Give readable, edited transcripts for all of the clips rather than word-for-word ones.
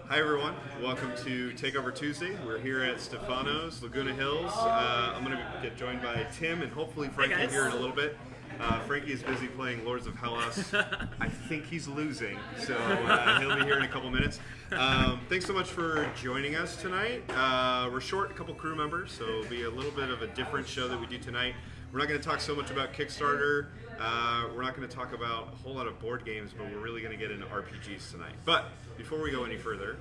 Hi everyone, welcome to Takeover Tuesday. We're here at Stefano's, Laguna Hills. I'm going to get joined by Tim and hopefully Frankie here in a little bit. Frankie is busy playing Lords of Hellus. I think he's losing, so he'll be here in a couple minutes. Thanks so much for joining us tonight. We're short a couple crew members, so it'll be a little bit of a different show that we do tonight. We're not going to talk so much about Kickstarter. We're not going to talk about a whole lot of board games, but we're really going to get into RPGs tonight. But before we go any further,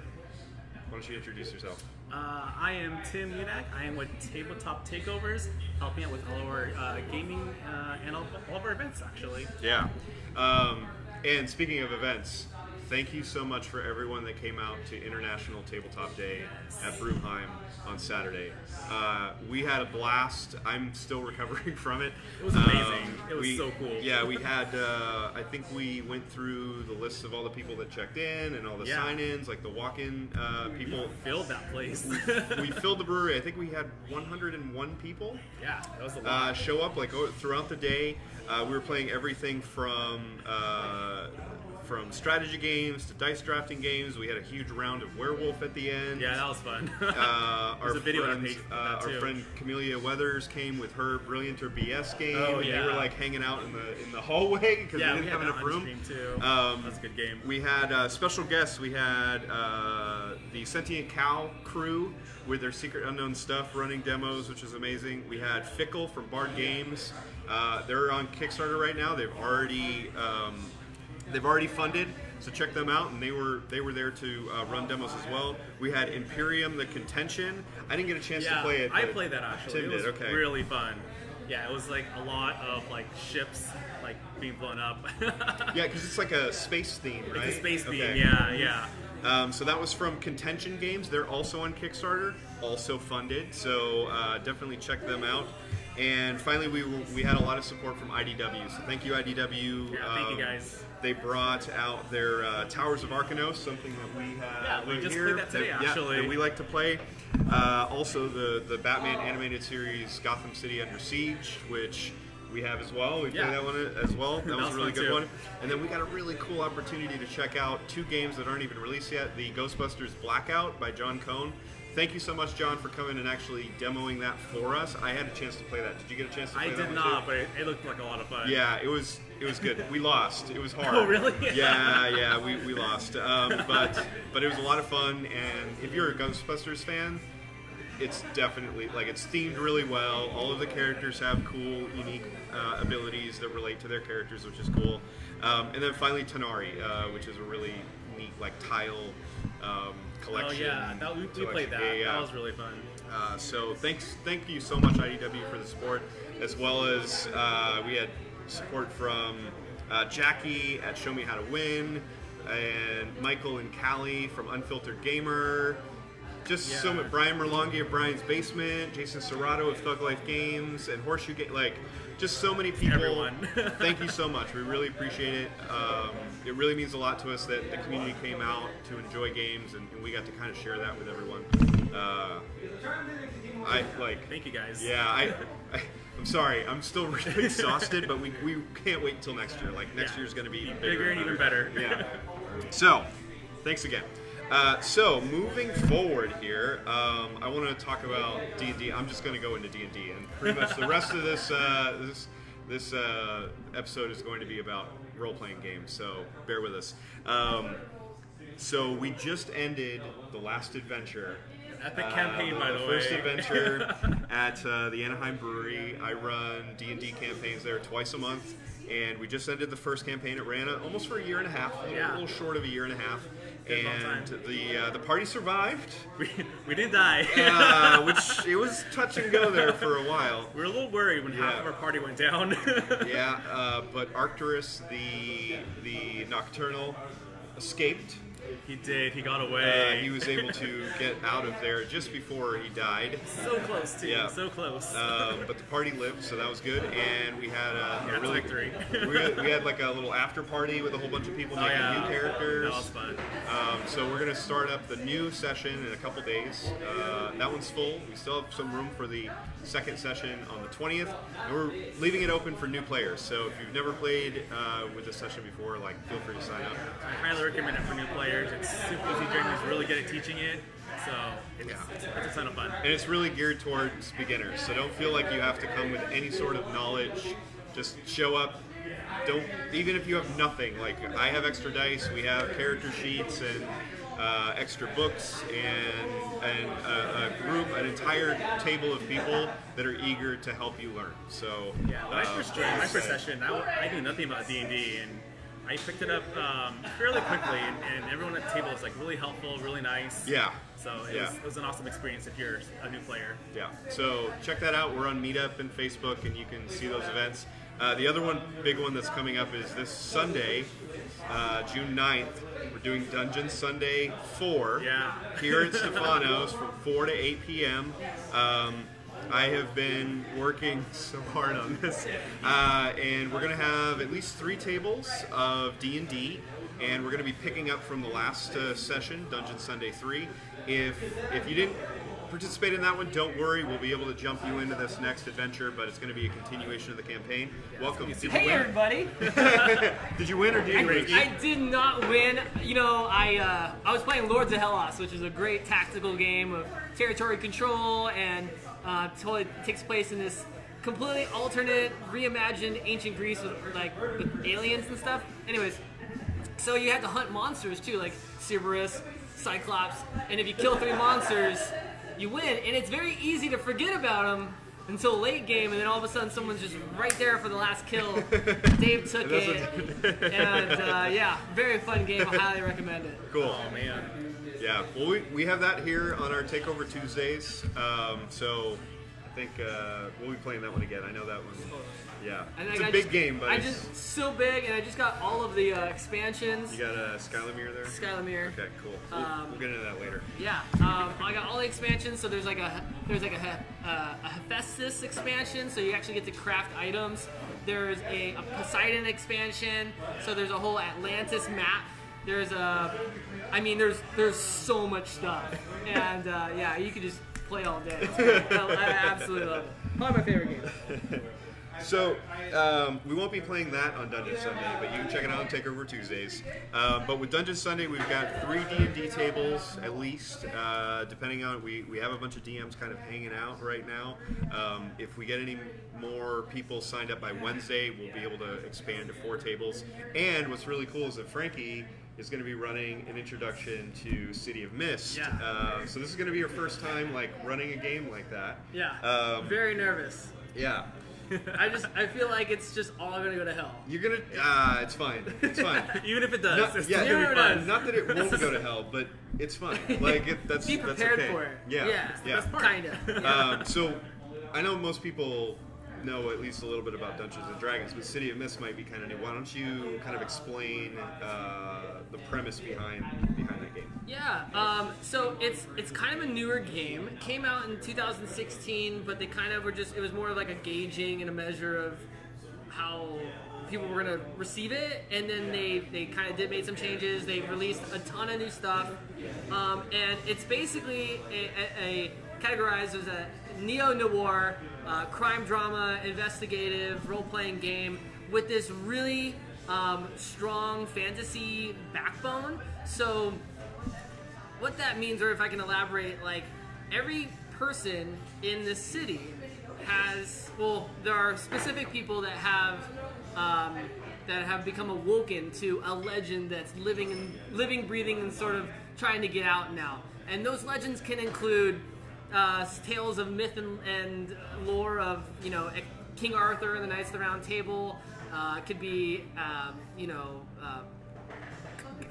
why don't you introduce yourself? I am Tim Udak. I am with TableTop Takeovers, helping out with all of our gaming and all of our events, actually. Yeah. And speaking of events, thank you so much for everyone that came out to International Tabletop Day at Broomheim on Saturday. We had a blast. I'm still recovering from it. It was amazing. It was so cool. Yeah, we had, I think we went through the list of all the people that checked in and all the sign-ins, like the walk-in people. We filled that place. we filled the brewery. I think we had 101 people. Yeah, that was a lot. Show up like throughout the day. We were playing everything from strategy games to dice drafting games. We had a huge round of werewolf at the end. Yeah, that was fun. There's a video on our page. Our friend Camellia Weathers came with her Brillianter BS game. Oh, and yeah. they were like hanging out in the hallway because we didn't have enough room. Too. That's a good game. We had special guests. We had the Sentient Cow crew with their Secret Unknown stuff running demos, which is amazing. We had Fickle from Bard Games. They're on Kickstarter right now. They've already funded, so check them out. And they were there to run demos as well. We had Imperium: The Contention. I didn't get a chance to play it. I played that actually. Tim did. Okay. Really fun. Yeah, it was like a lot of like ships like being blown up. Yeah, because it's like a space theme, right? It's a space theme. Okay. Yeah. So that was from Contention Games. They're also on Kickstarter, also funded. So definitely check them out. And finally, we had a lot of support from IDW. So thank you, IDW. Yeah, thank you guys. They brought out their Towers of Arcanos, something that we have. Yeah, we just played that today, actually. That we like to play. Also, the Batman animated series Gotham City Under Siege, which we have as well. We played that one as well. That was a really good one. And then we got a really cool opportunity to check out two games that aren't even released yet. The Ghostbusters Blackout by John Cohn. Thank you so much, John, for coming and actually demoing that for us. I had a chance to play that. Did you get a chance to play that? I did not, but it looked like a lot of fun. Yeah, it was good. We lost. It was hard. Oh, really? Yeah, we lost. But it was a lot of fun. And if you're a Ghostbusters fan, it's definitely, like, it's themed really well. All of the characters have cool, unique abilities that relate to their characters, which is cool. And then finally, Tanari, which is a really neat, like, tile collection. Oh, yeah. We played that. That was really fun. So thank you so much, IDW, for the support, as well as we had support from Jackie at Show Me How to Win, and Michael and Callie from Unfiltered Gamer. So much. Brian Merlongi of Brian's Basement, Jason Serrato of Thug Life Games, and Horseshoe Game. Like, just so many people. Everyone. Thank you so much. We really appreciate it. It really means a lot to us that the community came out to enjoy games, and we got to kind of share that with everyone. Thank you guys. Yeah, I'm sorry. I'm still really exhausted, but we can't wait until next year. Like, next year's going to be bigger and even better. Yeah. So, thanks again. So moving forward here, I want to talk about D&D. I'm just going to go into D&D, and pretty much the rest of this episode is going to be about role-playing games. So bear with us. So we just ended the last adventure. Epic campaign, by the way. First adventure at the Anaheim Brewery. I run D&D campaigns there twice a month, and we just ended the first campaign. It ran almost for a year and a half, a little short of a year and a half. And the party survived. We didn't die. Which it was touch and go there for a while. We were a little worried when half of our party went down. But Arcturus, the Nocturnal, escaped. He did. He got away. He was able to get out of there just before he died. So close, too. Yeah. So close. But the party lived, so that was good. And we had a really victory. we had like a little after party with a whole bunch of people making new characters. That was fun. So we're gonna start up the new session in a couple days. That one's full. We still have some room for the second session on the 20th, and we're leaving it open for new players. So if you've never played with this session before, like, feel free to sign up. I highly recommend it for new players. players. It's super easy. Jeremy's really good at teaching it. So it's a ton of fun. And it's really geared towards beginners. So don't feel like you have to come with any sort of knowledge. Just show up. Don't, even if you have nothing. Like, I have extra dice. We have character sheets and extra books and an entire table of people that are eager to help you learn. So yeah, my first session, I knew nothing about D&D, and I picked it up fairly quickly, and everyone at the table was like really helpful, really nice. Yeah. So it was an awesome experience if you're a new player. Yeah. So check that out. We're on Meetup and Facebook, and you can see those events. The other big one that's coming up is this Sunday, June 9th. We're doing Dungeon Sunday 4 here at Stefanos from 4 to 8 p.m. I have been working so hard on this, and we're going to have at least 3 tables of D&D, and we're going to be picking up from the last session, Dungeon Sunday 3. If you didn't participate in that one, don't worry, we'll be able to jump you into this next adventure, but it's going to be a continuation of the campaign. Welcome. Did you win? Everybody. Did you win or did you lose? I did not win. You know, I was playing Lords of Hellus, which is a great tactical game of territory control, and totally takes place in this completely alternate, reimagined ancient Greece with aliens and stuff. Anyways, so you had to hunt monsters too, like Cerberus, Cyclops, and if you kill 3 monsters, you win. And it's very easy to forget about them until late game, and then all of a sudden someone's just right there for the last kill. Dave took it, and yeah, very fun game. I highly recommend it. Cool. Oh man. Yeah. Well, we have that here on our Takeover Tuesdays. So I think we'll be playing that one again. I know that one. Yeah. And it's a big game, but it's so big, and I just got all of the expansions. You got Skylamir there? Skylamir. Okay, cool. We'll get into that later. Yeah. I got all the expansions. So there's a Hephaestus expansion, so you actually get to craft items. There's a Poseidon expansion, so there's a whole Atlantis map. There's there's so much stuff, and yeah, you could just play all day. I absolutely love it. Probably my favorite game. So, we won't be playing that on Dungeon Sunday, but you can check it out on Takeover Tuesdays. But with Dungeon Sunday, we've got 3 D&D tables, at least, depending on, we have a bunch of DMs kind of hanging out right now. If we get any more people signed up by Wednesday, we'll be able to expand to 4 tables. And what's really cool is that Frankie is going to be running an introduction to City of Mist. Yeah. So this is going to be your first time, running a game like that. Yeah. Very nervous. Yeah. I feel like it's just all gonna go to hell. You're gonna, it's fine. It's fine. Even if it does. It's still gonna be fine. Not that it won't go to hell, but it's fine. That's be prepared okay. for it. Yeah. Kinda. So, I know most people know at least a little bit about Dungeons and Dragons, but City of Mist might be kind of new. Why don't you kind of explain the premise behind that game? Yeah, so it's kind of a newer game. It came out in 2016, but they kind of were it was more of like a gauging and a measure of how people were going to receive it, and then they kind of made some changes. They released a ton of new stuff, and it's basically categorized as a neo-noir, crime drama, investigative, role-playing game with this really strong fantasy backbone. So what that means, or if I can elaborate, every person in this city there are specific people that have become awoken to a legend that's living, breathing, and sort of trying to get out now. And those legends can include tales of myth and lore of, King Arthur and the Knights of the Round Table. It could be,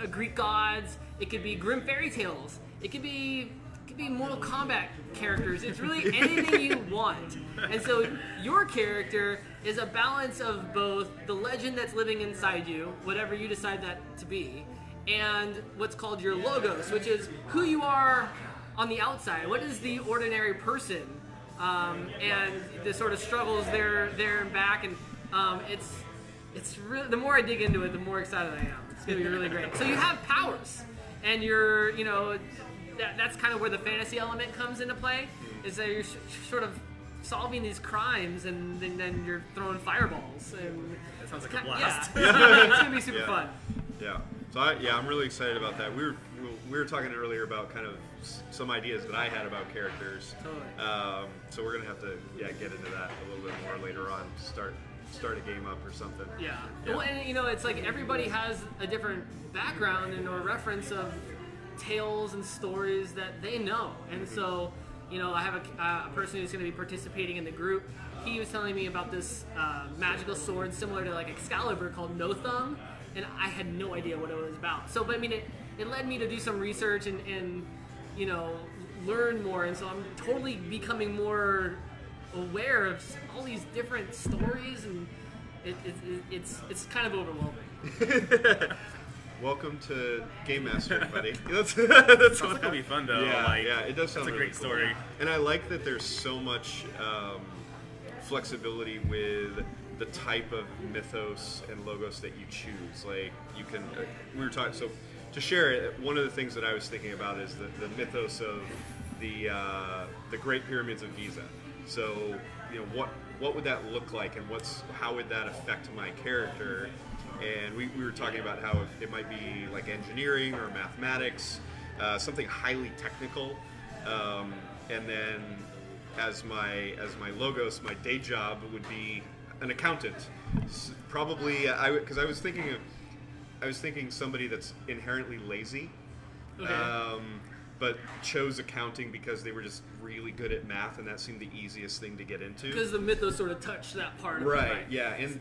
Greek gods. It could be grim fairy tales. It could be Mortal Kombat characters. It's really anything you want. And so your character is a balance of both the legend that's living inside you, whatever you decide that to be, and what's called your logos, which is who you are on the outside. What is the ordinary person? And the sort of struggles there and back. And it's really, the more I dig into it, the more excited I am. It's going to be really great. So you have powers, and you're, that's kind of where the fantasy element comes into play, is that you're sort of solving these crimes, and then you're throwing fireballs. And that sounds like a blast. Yeah. It's going to be super fun. Yeah. So I'm really excited about that. We were talking earlier about kind of some ideas that I had about characters. Totally. So we're gonna have to get into that a little bit more later on. Start a game up or something. Yeah. Well, and it's like everybody has a different background and or reference of tales and stories that they know, and so I have a person who's going to be participating in the group. He was telling me about this magical sword similar to like Excalibur called No Thumb, and I had no idea what it was about. So, but I mean, it led me to do some research and learn more, and so I'm totally becoming more aware of all these different stories, and it's kind of overwhelming. Welcome to Game Master, everybody. That's sounds like it'll be fun though. Yeah, it does sound That's a really great cool. story. And I like that there's so much flexibility with the type of mythos and logos that you choose. Like you can, we were talking. So to share it, one of the things that I was thinking about is the mythos of the Great Pyramids of Giza. So what would that look like, and how would that affect my character? And we were talking about how it might be like engineering or mathematics, something highly technical. And then as my logos, my day job would be an accountant. Probably because I was thinking somebody that's inherently lazy. Okay. But chose accounting because they were just really good at math, and that seemed the easiest thing to get into. Because the mythos sort of touched that part. Right. Of it, right. Yeah, and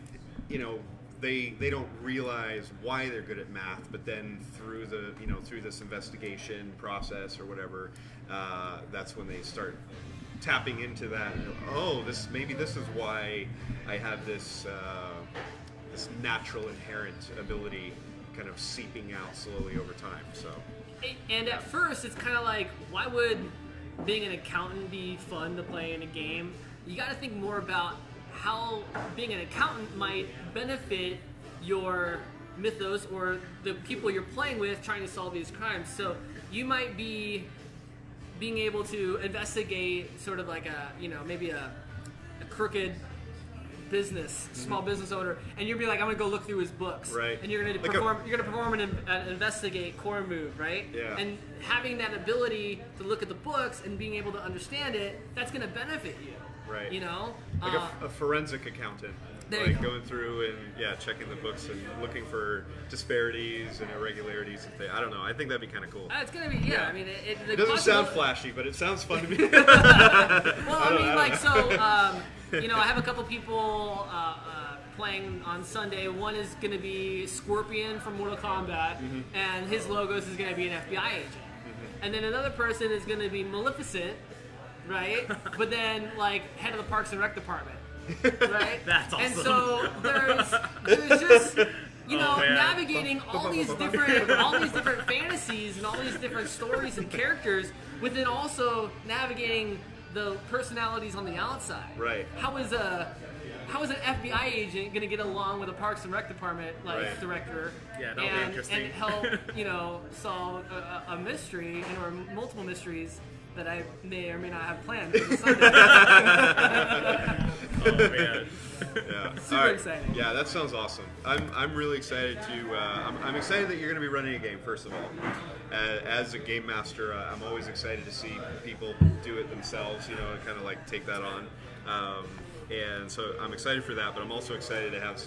they don't realize why they're good at math, but then through through this investigation process or whatever, that's when they start tapping into that. Oh, this is why I have this this natural inherent ability kind of seeping out slowly over time. So. And at first, it's kind of like, why would being an accountant be fun to play in a game? You got to think more about how being an accountant might benefit your mythos or the people you're playing with trying to solve these crimes. So you might be being able to investigate sort of like maybe a crooked business, small business owner, and you'll be like, I'm gonna go look through his books, right? And you're gonna perform an investigate core move, right? Yeah. And having that ability to look at the books and being able to understand it, that's gonna benefit you, right? Like a forensic accountant, like going through and checking the books and looking for disparities and irregularities and things. I don't know. I think that'd be kind of cool. It's gonna be I mean, it doesn't sound flashy, but it sounds fun to me. Well, I have a couple people playing on Sunday. One is going to be Scorpion from Mortal Kombat, and his logos is going to be an FBI agent. And then another person is going to be Maleficent, right? But then, like, head of the Parks and Rec department, right? That's awesome. And so there's just navigating all these different fantasies and all these different stories and characters, but then also navigating the personalities on the outside. Right. How is an FBI agent going to get along with a Parks and Rec department director? Yeah, that'll be interesting. And help solve a mystery or multiple mysteries that I may or may not have planned for Sunday. Oh man. Yeah. Super exciting. Yeah, that sounds awesome. I'm really excited to. I'm excited that you're going to be running a game. First of all, as a game master, I'm always excited to see people do it themselves. And kind of like take that on. And so I'm excited for that. But I'm also excited to have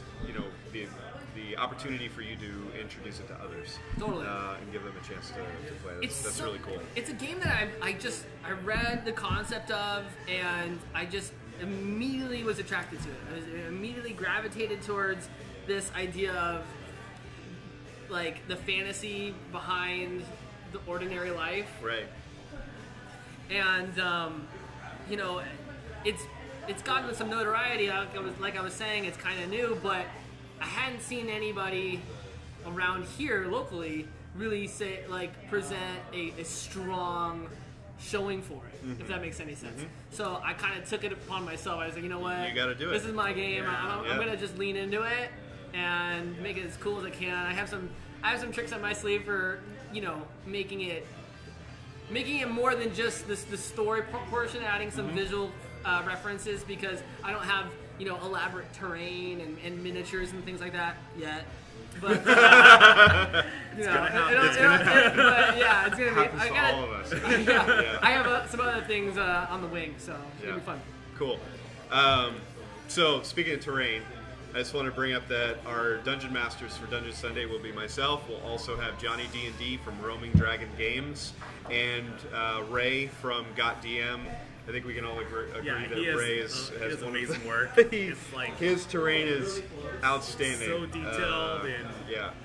the opportunity for you to introduce it to others. Totally. And give them a chance to play. That's really cool. It's a game that I read the concept of, and I just immediately was attracted to it. I immediately gravitated towards this idea of like the fantasy behind the ordinary life. Right. And it's gotten some notoriety. Like I was saying, it's kind of new, but I hadn't seen anybody around here locally really present a strong showing for it, if that makes any sense. So I kind of took it upon myself. I was like, you know what? You got to do it. This is my game. I'm gonna just lean into it and make it as cool as I can. I have some tricks on my sleeve for making it more than just the story portion, adding some visual references, because I don't have elaborate terrain and miniatures and things like that yet. But you know, It's gonna happen. but yeah, it's gonna be. Happens to all of us. Yeah, I have some other things on the wing, so it's gonna be fun. Cool. So speaking of terrain, I just want to bring up that our Dungeon Masters for Dungeon Sunday will be myself. We'll also have Johnny D&D from Roaming Dragon Games and Ray from Got DM. I think we can all agree that Ray has amazing work. It's like his terrain is outstanding. So detailed and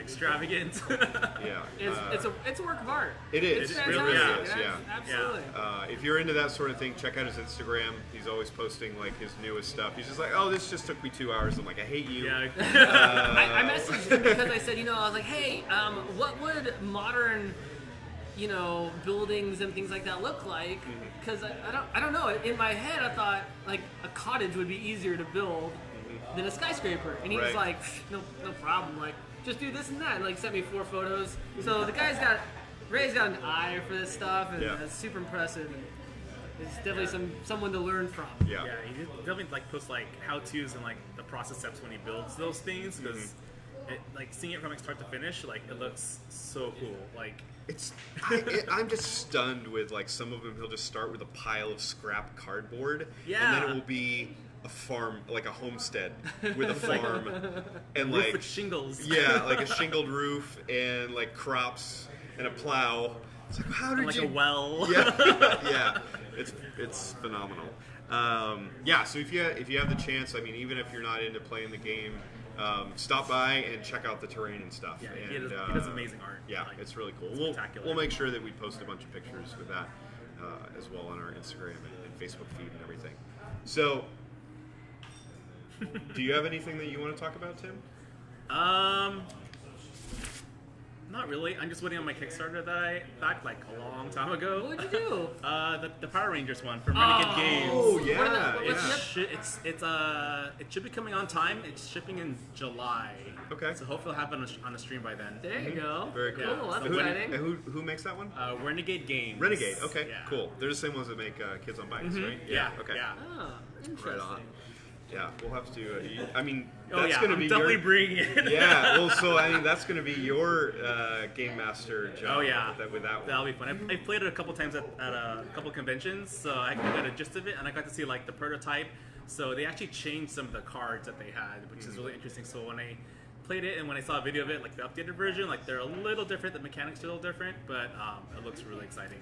extravagant. Yeah, it's a work of art. It is. It's It really is. fantastic. Yeah. Absolutely. If you're into that sort of thing, check out his Instagram. He's always posting like his newest stuff. He's just like, oh, this just took me 2 hours. I'm like, I hate you. Yeah. I messaged him because I said, I was like, hey, what would modern, buildings and things like that look like? Because I don't know. In my head, I thought like a cottage would be easier to build than a skyscraper, and he was like, no problem. Like, just do this and that, and like sent me 4 photos. So the Ray's got an eye for this stuff, and it's super impressive. And it's definitely someone to learn from. Yeah, he definitely like posts like how-tos and like the process steps when he builds those things, because like seeing it from like start to finish, like it looks so cool. Like I'm just stunned with like some of them. He'll just start with a pile of scrap cardboard, and then it will be a farm, like a homestead with a farm, and roof like with shingles. Yeah, like a shingled roof and like crops and a plow. It's like, how did like you? a well. Yeah, it's phenomenal. So if you have the chance, I mean, even if you're not into playing the game, stop by and check out the terrain and stuff. Yeah, and, he does amazing art. Yeah, like, it's really cool. Spectacular. We'll make sure that we post a bunch of pictures with that as well on our Instagram and Facebook feed and everything. So, do you have anything that you want to talk about, Tim? Not really. I'm just waiting on my Kickstarter that I backed like a long time ago. What did you do? The Power Rangers one from Renegade Games. Oh yeah, It should be coming on time. It's shipping in July. Okay. So hopefully I'll have it on a stream by then. There you go. Very cool. Cool. That's So exciting. And who makes that one? Renegade Games. Renegade. Okay, Yeah. cool. They're the same ones that make Kids on Bikes, right? Yeah. Okay. Yeah. Oh, interesting. Right on. Yeah, we'll have to. I mean, Oh that's yeah. going to I'm be definitely your. bringing it. Yeah. Well, so I mean, that's going to be your game master job. Oh yeah. With that one. That'll be fun. I played it a couple times at a couple conventions, so I got a gist of it, and I got to see like the prototype. So they actually changed some of the cards that they had, which is really interesting. So when I played it and when I saw a video of it, like the updated version, like they're a little different. The mechanics are a little different, but it looks really exciting.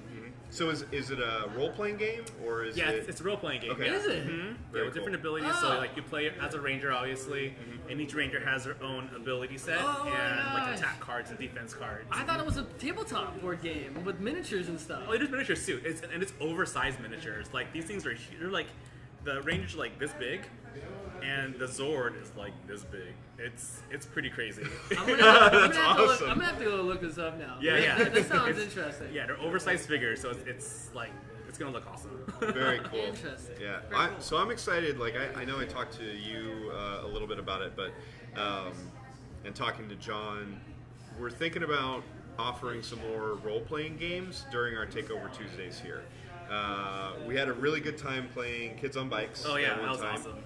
So is it a role playing game or is Yeah, it? it's a role playing game. Okay. Yeah. Is it? Yeah, with different abilities. Oh. So like you play as a ranger, obviously, and each ranger has their own ability set Oh, and like nice. attack cards and defense cards. I thought it was a tabletop board game with miniatures and stuff. Oh, it is miniatures too. It's oversized miniatures. Like these things are they're like the rangers are like this big, and the Zord is like this big. It's pretty crazy. I'm gonna awesome. have to go look this up now. Yeah. That sounds interesting. Yeah, they're oversized figures, so it's like it's gonna look awesome. Very cool. Interesting. Yeah. Very cool. So I'm excited. Like I know I talked to you a little bit about it, but and talking to John, we're thinking about offering some more role-playing games during our Takeover Tuesdays here. We had a really good time playing Kids on Bikes. Oh yeah, one that was time. awesome.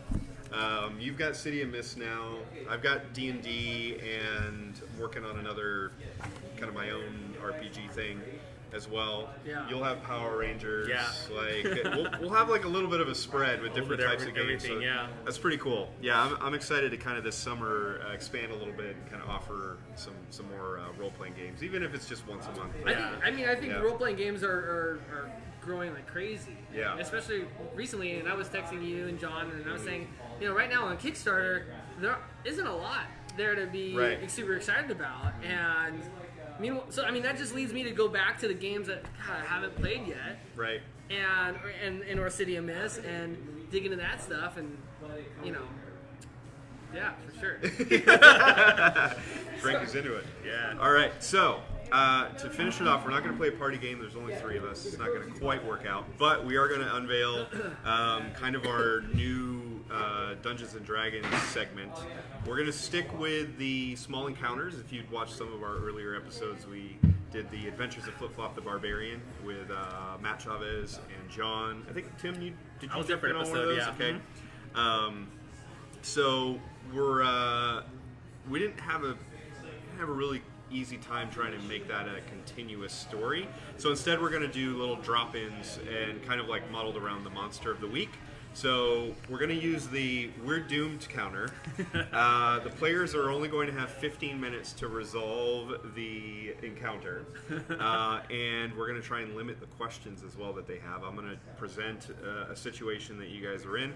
You've got City of Mist now. I've got D&D and I'm working on another kind of my own RPG thing as well. Yeah. You'll have Power Rangers. Yeah. Like we'll have like a little bit of a spread with different types of games. everything, yeah. That's pretty cool. Yeah, I'm excited to kind of this summer expand a little bit and kind of offer some more role-playing games, even if it's just once a month. I think Yeah. role-playing games are growing like crazy. Yeah. Especially recently, and I was texting you and John, and I was saying, right now on Kickstarter, there isn't a lot there to be super excited about. And that just leads me to go back to the games that I haven't played yet. Right. And or City of Mist and dig into that stuff, and yeah, for sure. Frank is into it. Yeah. All right, so to finish it off, we're not going to play a party game. There's only 3 of us. It's not going to quite work out. But we are going to unveil kind of our new Dungeons & Dragons segment. We're going to stick with the small encounters. If you'd watched some of our earlier episodes, we did the Adventures of Flip Flop the Barbarian with Matt Chavez and John. I think, Tim, did you I was jump there in for on an one of those? episode, yeah. Okay. So we didn't have a have a really easy time trying to make that a continuous story. So instead we're going to do little drop-ins and kind of like modeled around the monster of the week. So we're going to use the "We're Doomed" counter. The players are only going to have 15 minutes to resolve the encounter. And we're going to try and limit the questions as well that they have. I'm going to present a situation that you guys are in.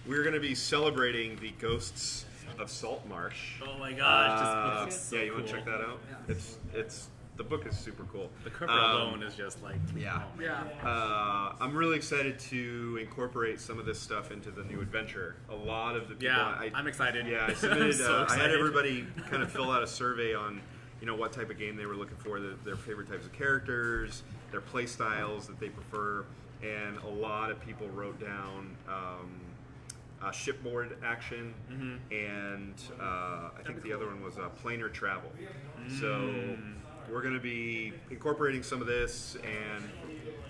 We're going to be celebrating the ghosts of Saltmarsh. Oh my gosh, this book looks so yeah, you want to cool. check that out? Yeah. It's the book is super cool. The cover alone is just like, Yeah. oh my Yeah. gosh. I'm really excited to incorporate some of this stuff into the new adventure. A lot of the people, Yeah, I'm excited. Yeah, I I'm submitted. so I had excited. everybody kind of fill out a survey on, what type of game they were looking for, their favorite types of characters, their play styles that they prefer, and a lot of people wrote down shipboard action, and I think the other one was planar travel. So we're going to be incorporating some of this, and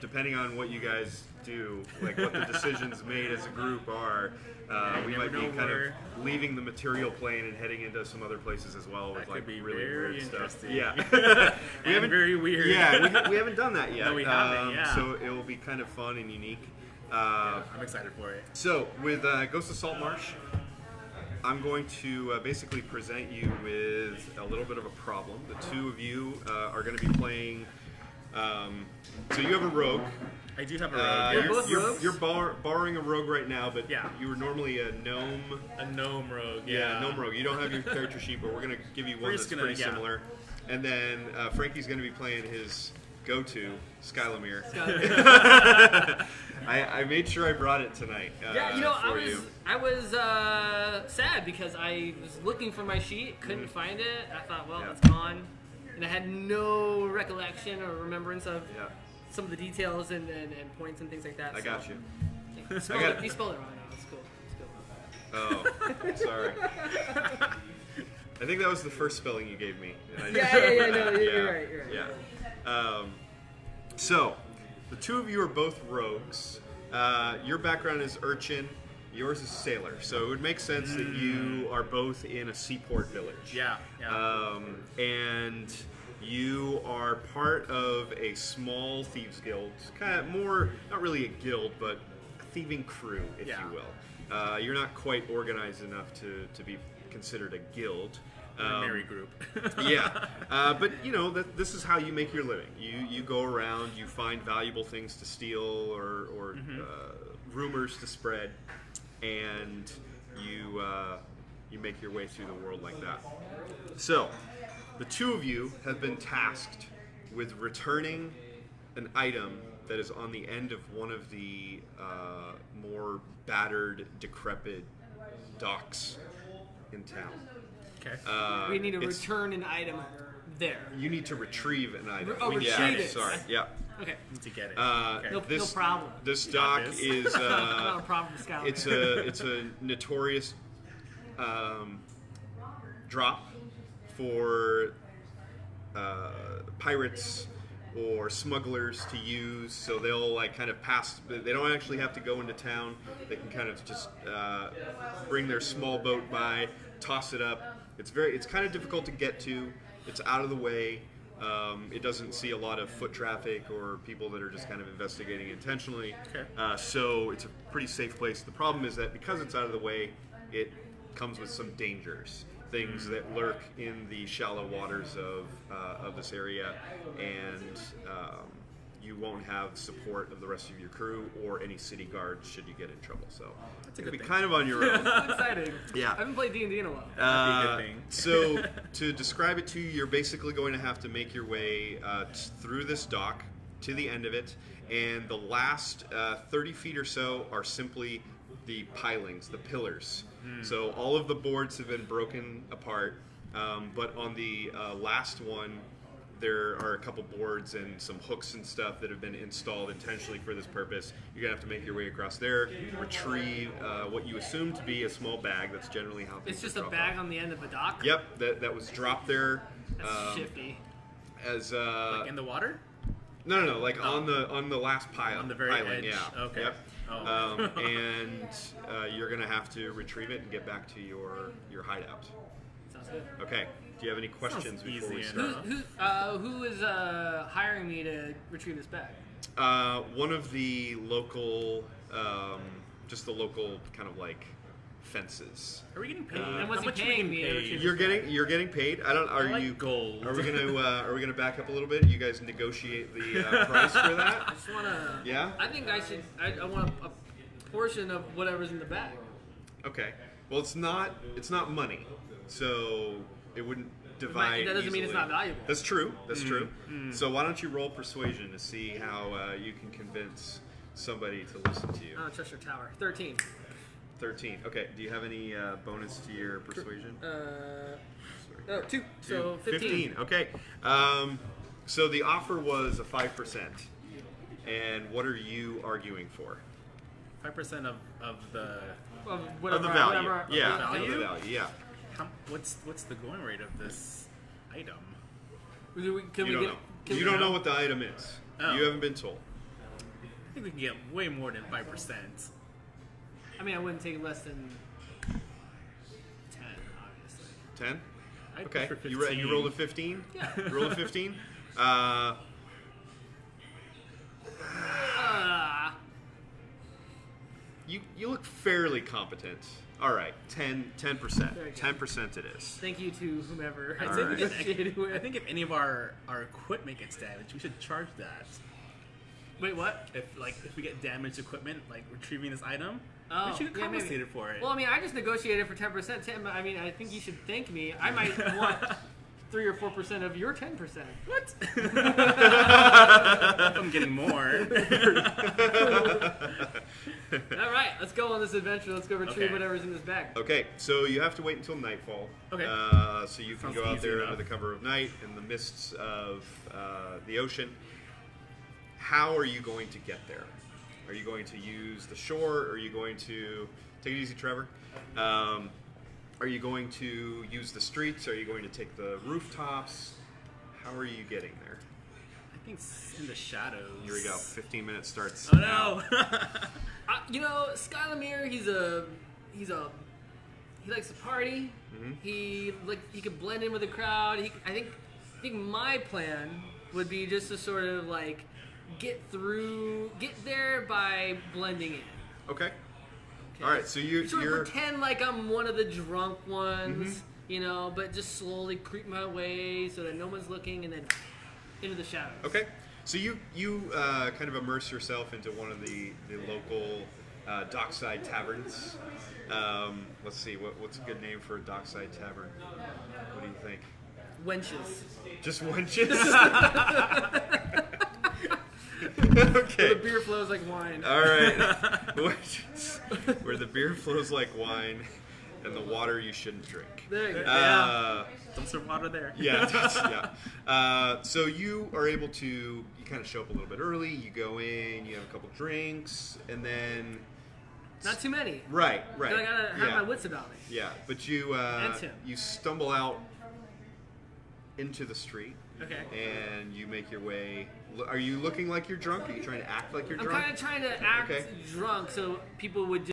depending on what you guys do, like what the decisions made as a group are, we might be kind of leaving the material plane and heading into some other places as well with That like could be really very weird stuff. interesting. Yeah, And very weird. Yeah, we haven't done that yet. No, we haven't, yeah. So it will be kind of fun and unique. I'm excited for it. So, with Ghost of Saltmarsh, I'm going to basically present you with a little bit of a problem. The two of you are going to be playing. So, you have a rogue. I do have a rogue. We're both rogues? You're borrowing a rogue right now, but Yeah. you were normally a gnome. A gnome rogue. Yeah, gnome rogue. You don't have your character sheet, but we're going to give you one that's just gonna- pretty yeah. similar. And then Frankie's going to be playing his go-to, Skylamir. I made sure I brought it tonight. Yeah, for you. I was sad because I was looking for my sheet, couldn't find it. I thought, well, Yeah. it's gone, and I had no recollection or remembrance of Yeah, some of the details and points and things like that. I got you. You spelled, got it. you spelled it wrong. No, it's cool. Oh, sorry. I think that was the first spelling you gave me. And I Yeah, no, you're right. Yeah. So, the two of you are both rogues. Your background is urchin. Yours is sailor. So it would make sense that you are both in a seaport village. Yeah. And you are part of a small thieves guild. Kind of more, not really a guild, but a thieving crew, if Yeah. you will. You're not quite organized enough to be considered a guild. A merry group. Yeah, but this is how you make your living. You go around, you find valuable things to steal or rumors to spread, and you make your way through the world like that. So, the two of you have been tasked with returning an item that is on the end of one of the more battered, decrepit docks in town. Okay. We need to it's- return an item there. You need to retrieve an item. Oh, retrieve it. Sorry. Yeah. Okay. Need to get it. No, no This problem. This You got dock this. is Not a problem, Scout. it's a notorious drop for pirates or smugglers to use. So they'll like kind of pass. They don't actually have to go into town. They can kind of just bring their small boat by, toss it up. It's kind of difficult to get to. It's out of the way. It doesn't see a lot of foot traffic or people that are just kind of investigating intentionally. Okay. So it's a pretty safe place. The problem is that because it's out of the way, it comes with some dangers, things that lurk in the shallow waters of this area, and you won't have support of the rest of your crew or any city guards should you get in trouble. So That's a you'll good be thing. kind of on your own. That's exciting. Yeah. I haven't played D&D in a while. That'd be a good thing. So to describe it to you, you're basically going to have to make your way through this dock to the end of it, and the last 30 feet or so are simply the pilings, the pillars. So all of the boards have been broken apart, but on the last one, there are a couple boards and some hooks and stuff that have been installed intentionally for this purpose. You're going to have to make your way across there, retrieve what you assume to be a small bag. That's generally how things It's just are a dropped bag off. on the end of a dock. Yep, that was dropped there. That's shifty. As Like in the water? no, like on the last pile. On the very piling, edge. Yeah. Okay. Yep. Oh. And you're gonna have to retrieve it and get back to your hideout. Sounds good. Okay. Do you have any questions Sounds before we easy start? Who is hiring me to retrieve this bag? One of the local, just the local kind of like fences. Are we getting paid? And what's How he much are we paying getting me to paid? retrieve You're getting paid. I don't. Are I like you gold? Are we gonna back up a little bit? You guys negotiate the price for I that? just want to. Yeah. I think I should. I want a portion of whatever's in the bag. Okay. Well, it's not money, so it wouldn't divide. That doesn't mean it's easily. not valuable. That's true. That's true. So why don't you roll persuasion to see how you can convince somebody to listen to you? I don't trust your tower. 13. 13. Okay. Do you have any bonus to your persuasion? Oh, 2. So 15. Okay. So the offer was a 5%. And what are you arguing for? 5% of the. Of Of the value. whatever- Yeah. the Of the value? value. Yeah. What's the going rate of this item? Can You we don't get? know. Can You we, don't know what the item is. Oh. You haven't been told. I think we can get way more than 5%. I mean, I wouldn't take less than 10, obviously. 10? I'd Okay. push for You 15. rolled a 15? Yeah. You rolled a 15? You look fairly competent. All right, 10%. Very good. 10% it is. Thank you to whomever I All did right. negotiated with. I think if any of our equipment gets damaged, we should charge that. Wait, what? If we get damaged equipment, like retrieving this item, Oh, we should get yeah, maybe. compensated for it. Well, I mean, I just negotiated for 10%. Tim, I mean, I think you should thank me. I might want 3 or 4% of your 10%. What? I'm getting more. All right, let's go on this adventure. Let's go retrieve Okay. whatever's in this bag. Okay, so you have to wait until nightfall. Okay. So you can Sounds go out easy there enough. under the cover of night in the mists of the ocean. How are you going to get there? Are you going to use the shore? Are you going to take it easy, Trevor? Are you going to use the streets? Are you going to take the rooftops? How are you getting there? I think it's in the shadows. Here we go. 15 minutes starts. Oh now. no! You know, Skylamir, he likes to party. Mm-hmm. He could blend in with the crowd. I think my plan would be just to sort of like get there by blending in. Okay. Okay? All right. So Sort of you're pretend like I'm one of the drunk ones, Mm-hmm. you know, but just slowly creep my way so that no one's looking, and then into the shadows. okay. So you kind of immerse yourself into one of the local dockside taverns. Let's see, what's a good name for a dockside tavern? What do you think? Wenches. Just wenches? Where Okay. the beer flows like wine. All right. Wenches. Where the beer flows like wine and the water you shouldn't drink. There you go. Don't serve water there. Yeah. So you are able to, you kind of show up a little bit early, you go in, you have a couple drinks, and then... Not too many. Right. I gotta have yeah. my wits about me. Yeah, but you And Tim. you stumble out into the street Okay. and you make your way. Are you looking like you're drunk? Are you trying to act like you're I'm drunk? kind of trying to act Okay. drunk so people would